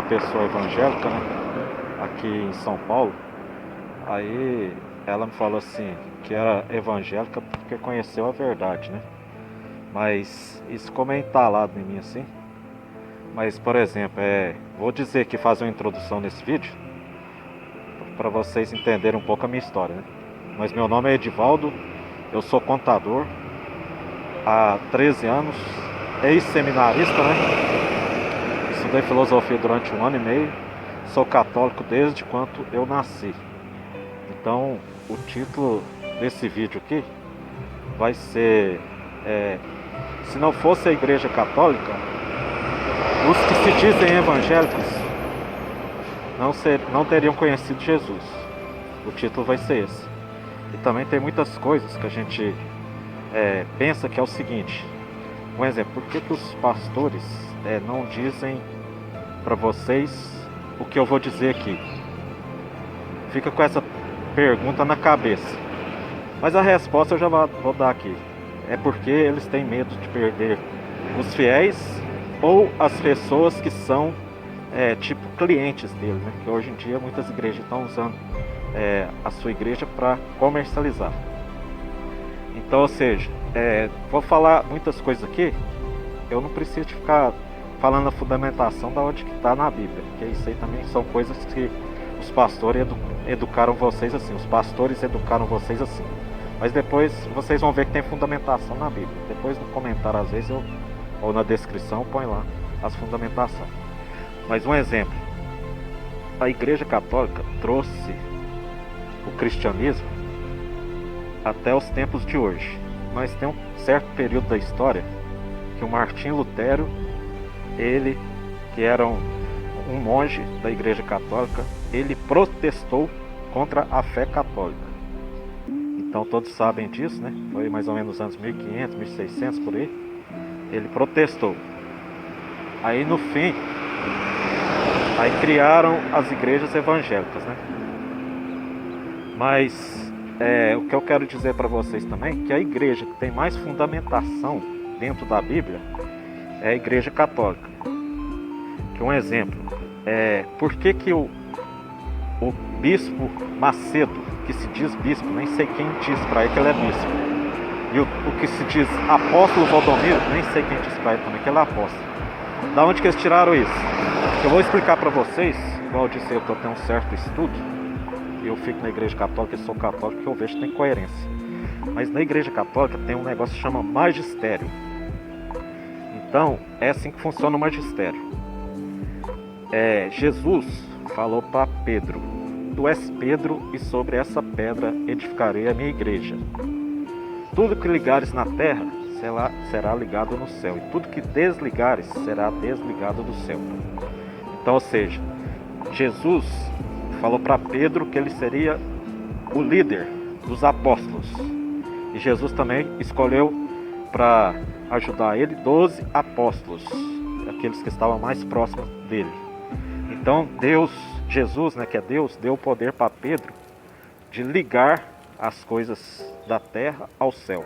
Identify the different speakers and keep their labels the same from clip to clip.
Speaker 1: pessoa evangélica, né, aqui em São Paulo. Aí ela me falou assim que era evangélica porque conheceu a verdade, né? Mas isso como é entalado em mim assim. Mas, por exemplo, vou dizer que fazer uma introdução nesse vídeo para vocês entenderem um pouco a minha história, né? Mas meu nome é Edivaldo, eu sou contador há 13 anos, ex-seminarista, né? Estudei filosofia durante 1 ano e meio, sou católico desde quando eu nasci. Então, o título desse vídeo aqui vai ser se não fosse a Igreja Católica, os que se dizem evangélicos não teriam conhecido Jesus. O título vai ser esse. E também tem muitas coisas que a gente pensa que é o seguinte. Um exemplo, por que os pastores não dizem para vocês o que eu vou dizer aqui? Fica com essa pergunta na cabeça. Mas a resposta eu já vou dar aqui. É porque eles têm medo de perder os fiéis ou as pessoas que são tipo clientes dele, né? Que hoje em dia muitas igrejas estão usando a sua igreja para comercializar. Então, ou seja, vou falar muitas coisas aqui. Eu não preciso de ficar falando a fundamentação da onde que está na Bíblia, porque isso aí também são coisas que os pastores educaram vocês assim. Os pastores educaram vocês assim. Mas depois vocês vão ver que tem fundamentação na Bíblia. Depois no comentário, às vezes, ou na descrição, põe lá as fundamentações. Mas um exemplo. A Igreja Católica trouxe o cristianismo até os tempos de hoje. Mas tem um certo período da história que o Martinho Lutero, ele, que era um monge da Igreja Católica, ele protestou contra a fé católica. Então todos sabem disso, né? Foi mais ou menos nos anos 1500, 1600 por aí. Ele protestou. Aí no fim, aí criaram as igrejas evangélicas, né? Mas o que eu quero dizer para vocês também é que a igreja que tem mais fundamentação dentro da Bíblia é a Igreja Católica. Que um exemplo, por que o bispo Macedo, que se diz bispo, nem sei quem diz para ele que ele é bispo, e o que se diz apóstolo Valdomiro, nem sei quem diz para ele também que ele é apóstolo. Da onde que eles tiraram isso? Eu vou explicar para vocês. Igual eu disse, eu tenho um certo estudo, eu fico na Igreja Católica, eu sou católico, que eu vejo que tem coerência. Mas na Igreja Católica tem um negócio que chama magistério. Então, é assim que funciona o magistério. Jesus falou para Pedro: tu és Pedro, e sobre essa pedra edificarei a minha igreja. Tudo que ligares na terra será ligado no céu, e tudo que desligares será desligado do céu. Então, ou seja, Jesus falou para Pedro que ele seria o líder dos apóstolos. E Jesus também escolheu para ajudar ele 12 apóstolos, aqueles que estavam mais próximos dele. Então Jesus, né, que é Deus, deu o poder para Pedro de ligar as coisas da terra ao céu.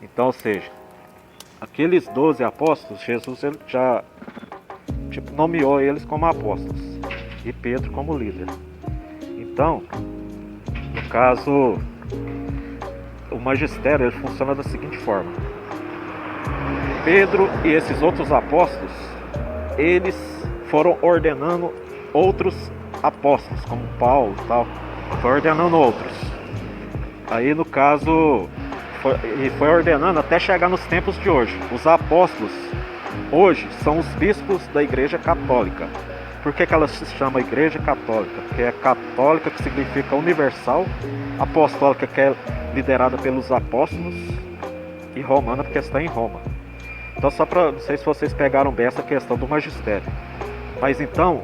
Speaker 1: Então, ou seja, aqueles 12 apóstolos, Jesus ele já nomeou eles como apóstolos e Pedro como líder. Então, no caso, o magistério ele funciona da seguinte forma: Pedro e esses outros apóstolos, eles foram ordenando outros apóstolos, como Paulo e tal, foi ordenando outros. Aí no caso, foi ordenando até chegar nos tempos de hoje. Os apóstolos hoje são os bispos da Igreja Católica. Por que ela se chama Igreja Católica? Porque é católica, que significa universal, apostólica, que é liderada pelos apóstolos, e romana, porque está em Roma. Então, só para, não sei se vocês pegaram bem essa questão do magistério. Mas então,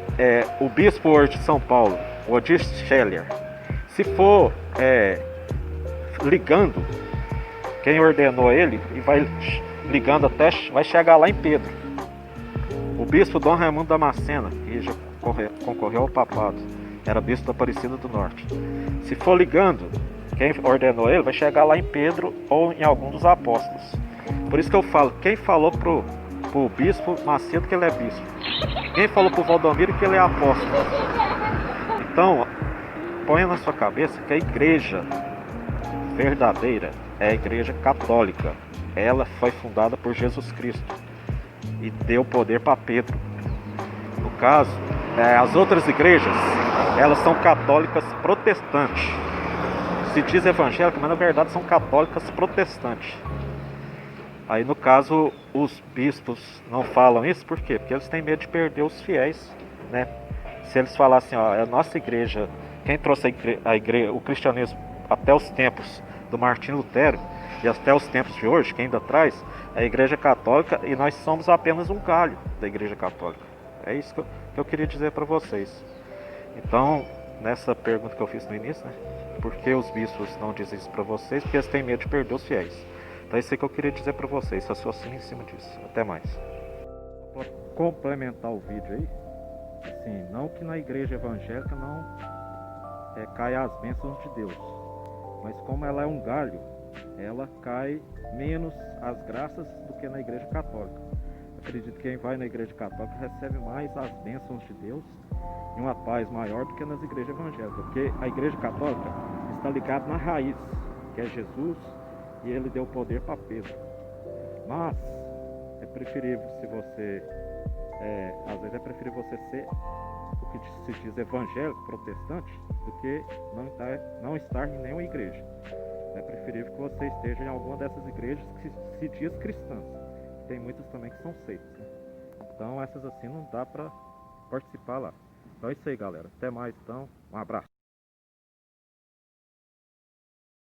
Speaker 1: o bispo hoje de São Paulo, o Odir Scheller, se for ligando, quem ordenou ele, e vai ligando até, vai chegar lá em Pedro. O bispo Dom Raimundo Damascena, que já concorreu ao papado, era bispo da Aparecida do Norte. Se for ligando, quem ordenou ele vai chegar lá em Pedro ou em algum dos apóstolos. Por isso que eu falo, quem falou pro bispo Macedo que ele é bispo? Quem falou pro Valdomiro que ele é apóstolo? Então, ponha na sua cabeça que a igreja verdadeira é a igreja católica. Ela foi fundada por Jesus Cristo e deu poder para Pedro. No caso, as outras igrejas, elas são católicas protestantes. Se diz evangélica, mas na verdade são católicas protestantes. Aí no caso, os bispos não falam isso, por quê? Porque eles têm medo de perder os fiéis, né? Se eles falassem, ó, a nossa igreja, quem trouxe o cristianismo até os tempos do Martinho Lutero e até os tempos de hoje, quem ainda traz, é a igreja católica, e nós somos apenas um galho da igreja católica. É isso que eu queria dizer para vocês. Então, nessa pergunta que eu fiz no início, né? Por que os bispos não dizem isso para vocês? Porque eles têm medo de perder os fiéis. Então é isso que eu queria dizer para vocês, raciocínio em cima disso. Até mais. Para complementar o vídeo aí, assim, não que na igreja evangélica não caia as bênçãos de Deus, mas como ela é um galho, ela cai menos as graças do que na igreja católica. Acredito que quem vai na igreja católica recebe mais as bênçãos de Deus e uma paz maior do que nas igrejas evangélicas, porque a igreja católica está ligada na raiz, que é Jesus, e ele deu poder para Pedro. Mas é preferível, se você às vezes é preferível você ser o que se diz evangélico, protestante, do que não estar em nenhuma igreja. É preferível que você esteja em alguma dessas igrejas que se diz cristãs. Tem muitas também que são seitas, né? Então essas assim não dá para participar lá. Então é isso aí, galera. Até mais então. Um abraço.